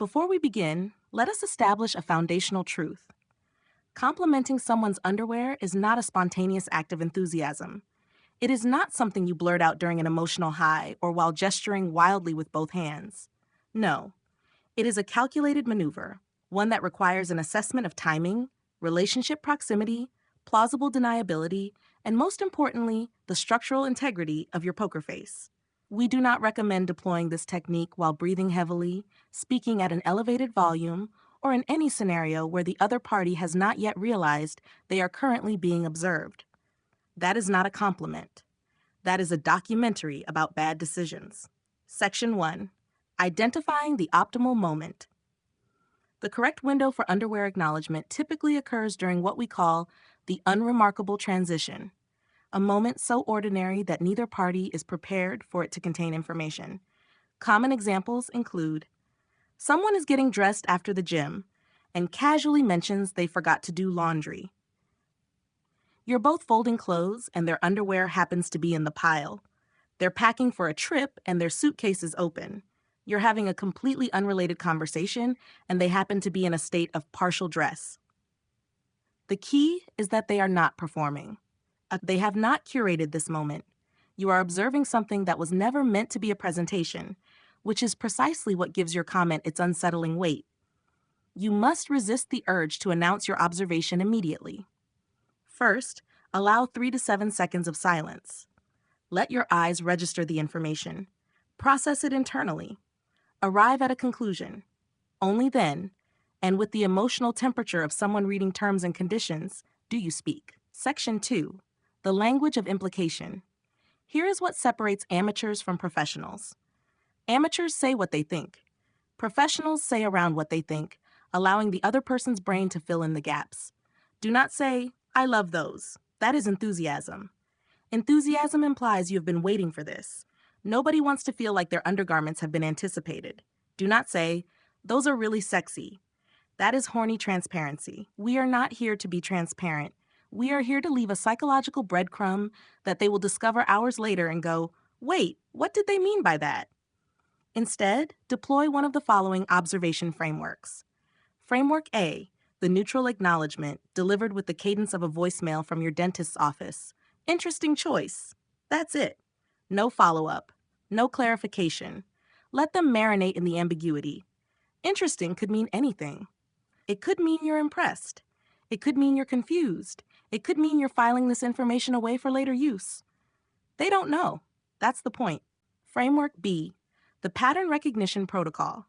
Before we begin, let us establish a foundational truth. Complimenting someone's underwear is not a spontaneous act of enthusiasm. It is not something you blurt out during an emotional high or while gesturing wildly with both hands. No, it is a calculated maneuver, one that requires an assessment of timing, relationship proximity, plausible deniability, and most importantly, the structural integrity of your poker face. We do not recommend deploying this technique while breathing heavily, speaking at an elevated volume, or in any scenario where the other party has not yet realized they are currently being observed. That is not a compliment. That is a documentary about bad decisions. Section 1. Identifying the optimal moment. The correct window for underwear acknowledgement typically occurs during what we call the unremarkable transition, a moment so ordinary that neither party is prepared for it to contain information. Common examples include someone is getting dressed after the gym and casually mentions they forgot to do laundry. You're both folding clothes and their underwear happens to be in the pile. They're packing for a trip and their suitcase is open. You're having a completely unrelated conversation and they happen to be in a state of partial dress. The key is that they are not performing. They have not curated this moment. You are observing something that was never meant to be a presentation, which is precisely what gives your comment its unsettling weight. You must resist the urge to announce your observation immediately. First, allow 3 to 7 seconds of silence. Let your eyes register the information. Process it internally. Arrive at a conclusion. Only then, and with the emotional temperature of someone reading terms and conditions, do you speak. Section 2. The language of implication. Here is what separates amateurs from professionals. Amateurs say what they think. Professionals say around what they think, allowing the other person's brain to fill in the gaps. Do not say, "I love those." That is enthusiasm. Enthusiasm implies you have been waiting for this. Nobody wants to feel like their undergarments have been anticipated. Do not say, "Those are really sexy." That is horny transparency. We are not here to be transparent. We are here to leave a psychological breadcrumb that they will discover hours later and go, "Wait, what did they mean by that?" Instead, deploy one of the following observation frameworks. Framework A, the neutral acknowledgement delivered with the cadence of a voicemail from your dentist's office. Interesting choice. That's it. No follow-up. No clarification. Let them marinate in the ambiguity. Interesting could mean anything. It could mean you're impressed. It could mean you're confused. It could mean you're filing this information away for later use. They don't know. That's the point. Framework B, the pattern recognition protocol.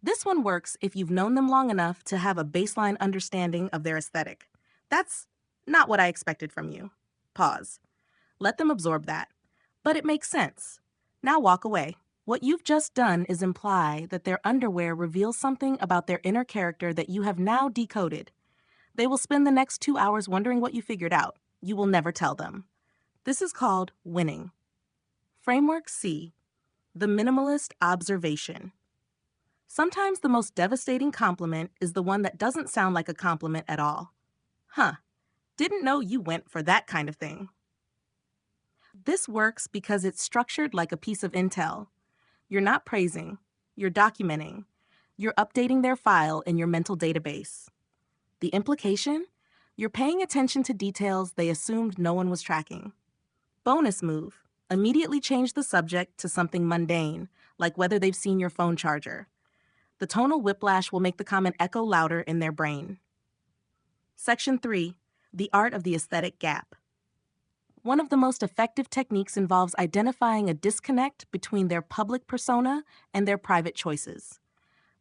This one works if you've known them long enough to have a baseline understanding of their aesthetic. That's not what I expected from you. Pause. Let them absorb that. But it makes sense. Now walk away. What you've just done is imply that their underwear reveals something about their inner character that you have now decoded. They will spend the next 2 hours wondering what you figured out. You will never tell them. This is called winning. Framework C, the minimalist observation. Sometimes the most devastating compliment is the one that doesn't sound like a compliment at all. Huh, didn't know you went for that kind of thing. This works because it's structured like a piece of intel. You're not praising, you're documenting. You're updating their file in your mental database. The implication? You're paying attention to details they assumed no one was tracking. Bonus move, immediately change the subject to something mundane, like whether they've seen your phone charger. The tonal whiplash will make the comment echo louder in their brain. Section 3, the art of the aesthetic gap. One of the most effective techniques involves identifying a disconnect between their public persona and their private choices.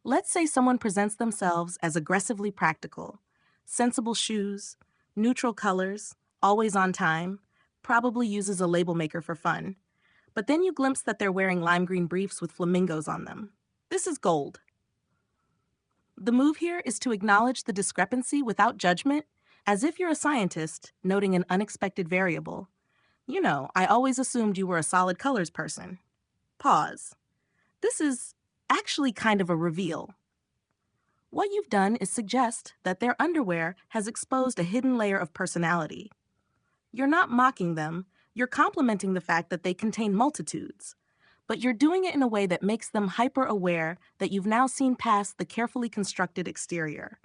Let's say someone presents themselves as aggressively practical, sensible shoes, neutral colors, always on time, probably uses a label maker for fun. But then you glimpse that they're wearing lime green briefs with flamingos on them. This is gold. The move here is to acknowledge the discrepancy without judgment, as if you're a scientist noting an unexpected variable. You know, I always assumed you were a solid colors person. Pause. This is actually kind of a reveal. What you've done is suggest that their underwear has exposed a hidden layer of personality. You're not mocking them, you're complimenting the fact that they contain multitudes. but you're doing it in a way that makes them hyper aware that you've now seen past the carefully constructed exterior.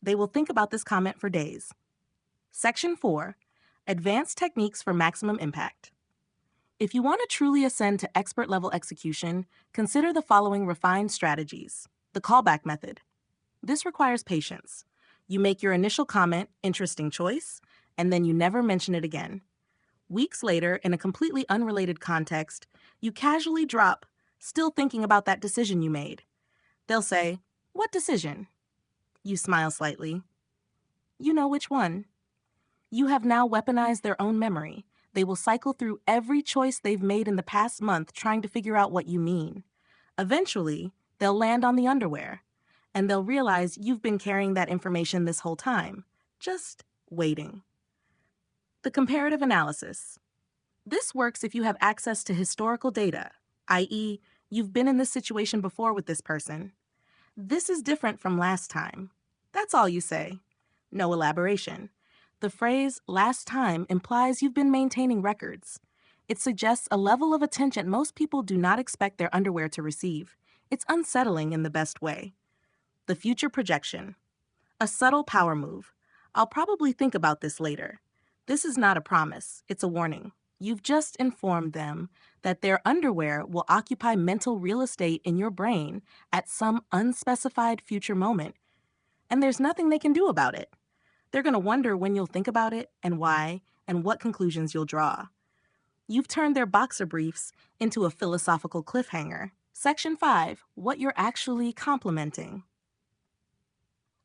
They will think about this comment for days. Section 4. Advanced techniques for maximum impact. If you want to truly ascend to expert level execution, consider the following refined strategies. The callback method. This requires patience. You make your initial comment, interesting choice, and then you never mention it again. Weeks later, in a completely unrelated context, you casually drop, still thinking about that decision you made. They'll say, "What decision?" You smile slightly. "You know which one." You have now weaponized their own memory. They will cycle through every choice they've made in the past month trying to figure out what you mean. Eventually, they'll land on the underwear, and they'll realize you've been carrying that information this whole time, just waiting. The comparative analysis. This works if you have access to historical data, i.e., you've been in this situation before with this person. This is different from last time. That's all you say. No elaboration. The phrase last time implies you've been maintaining records. It suggests a level of attention most people do not expect their underwear to receive. It's unsettling in the best way. The future projection. A subtle power move. I'll probably think about this later. This is not a promise, it's a warning. You've just informed them that their underwear will occupy mental real estate in your brain at some unspecified future moment, and there's nothing they can do about it. They're going to wonder when you'll think about it and why and what conclusions you'll draw. You've turned their boxer briefs into a philosophical cliffhanger. Section 5. What you're actually complimenting.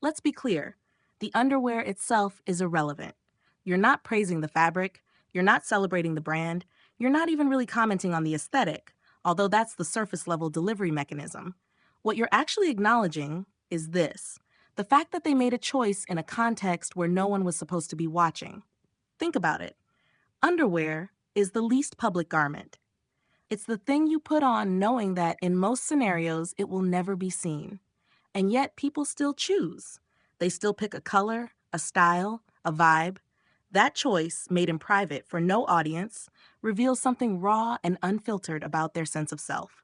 Let's be clear. The underwear itself is irrelevant. You're not praising the fabric. You're not celebrating the brand. You're not even really commenting on the aesthetic, although that's the surface-level delivery mechanism. What you're actually acknowledging is this: the fact that they made a choice in a context where no one was supposed to be watching. Think about it. Underwear is the least public garment. It's the thing you put on knowing that in most scenarios it will never be seen. And yet people still choose. They still pick a color, a style, a vibe. That choice, made in private for no audience, reveals something raw and unfiltered about their sense of self.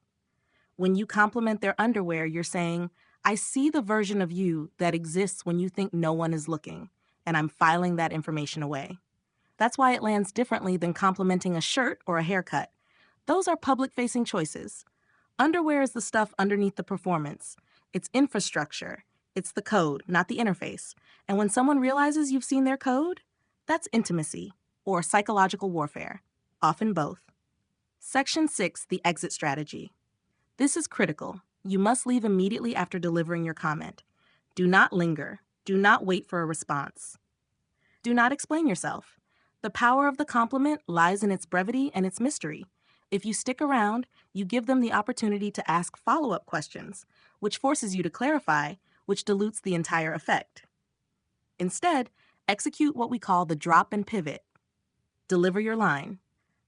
When you compliment their underwear, you're saying, "I see the version of you that exists when you think no one is looking, and I'm filing that information away." That's why it lands differently than complimenting a shirt or a haircut. Those are public-facing choices. Underwear is the stuff underneath the performance. It's infrastructure. It's the code, not the interface. And when someone realizes you've seen their code, that's intimacy or psychological warfare, often both. Section 6, the exit strategy. This is critical. You must leave immediately after delivering your comment. Do not linger. Do not wait for a response. Do not explain yourself. The power of the compliment lies in its brevity and its mystery. If you stick around, you give them the opportunity to ask follow-up questions, which forces you to clarify, which dilutes the entire effect. Instead, execute what we call the drop and pivot. Deliver your line.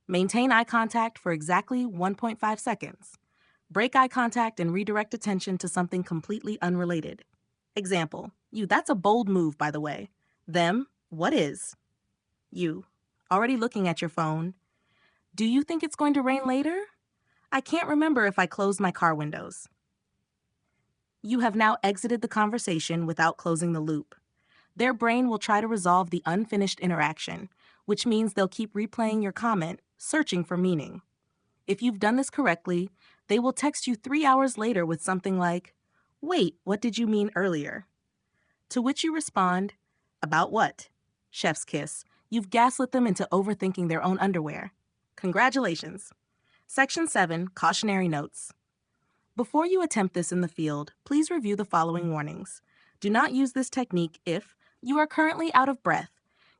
Maintain eye contact for exactly 1.5 seconds. Break eye contact and redirect attention to something completely unrelated. Example, you, "That's a bold move, by the way." Them, "What is?" You, already looking at your phone, "Do you think it's going to rain later? I can't remember if I closed my car windows." You have now exited the conversation without closing the loop. Their brain will try to resolve the unfinished interaction, which means they'll keep replaying your comment, searching for meaning. If you've done this correctly, they will text you 3 hours later with something like, "Wait, what did you mean earlier?" To which you respond, "About what?" Chef's kiss. You've gaslit them into overthinking their own underwear. Congratulations. Section 7, cautionary notes. Before you attempt this in the field, please review the following warnings. Do not use this technique if you are currently out of breath,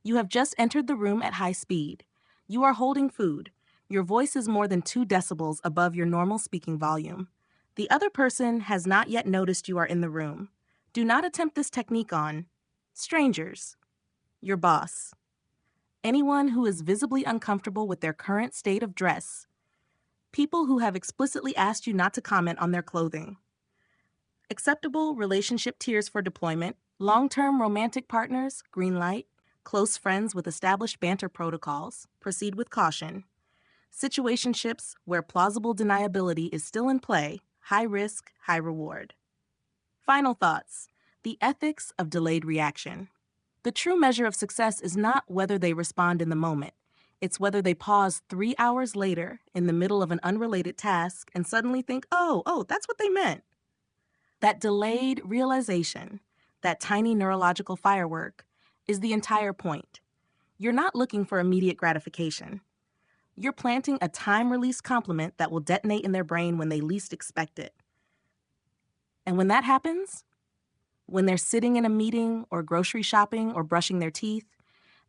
you have just entered the room at high speed, you are holding food, your voice is more than 2 decibels above your normal speaking volume, the other person has not yet noticed you are in the room. Do not attempt this technique on strangers, your boss, anyone who is visibly uncomfortable with their current state of dress, people who have explicitly asked you not to comment on their clothing. Acceptable relationship tiers for deployment: long-term romantic partners, green light; close friends with established banter protocols, proceed with caution; Situationships where plausible deniability is still in play, high risk, high reward. Final thoughts. The ethics of delayed reaction. The true measure of success is not whether they respond in the moment. It's whether they pause 3 hours later in the middle of an unrelated task and suddenly think, oh, that's what they meant. That delayed realization, that tiny neurological firework, is the entire point. You're not looking for immediate gratification. You're planting a time-release compliment that will detonate in their brain when they least expect it. And when that happens, when they're sitting in a meeting or grocery shopping or brushing their teeth,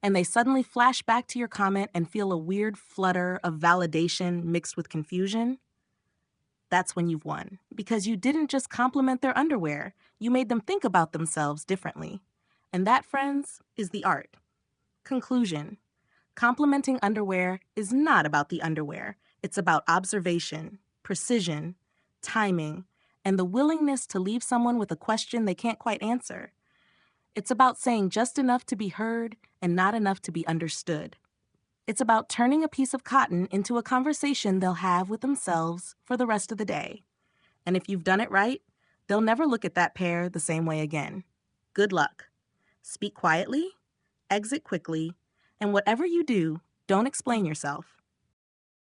and they suddenly flash back to your comment and feel a weird flutter of validation mixed with confusion, that's when you've won. Because you didn't just compliment their underwear, you made them think about themselves differently. And that, friends, is the art. Conclusion. Complimenting underwear is not about the underwear. It's about observation, precision, timing, and the willingness to leave someone with a question they can't quite answer. It's about saying just enough to be heard and not enough to be understood. It's about turning a piece of cotton into a conversation they'll have with themselves for the rest of the day. And if you've done it right, they'll never look at that pair the same way again. Good luck. Speak quietly, exit quickly, and whatever you do, don't explain yourself.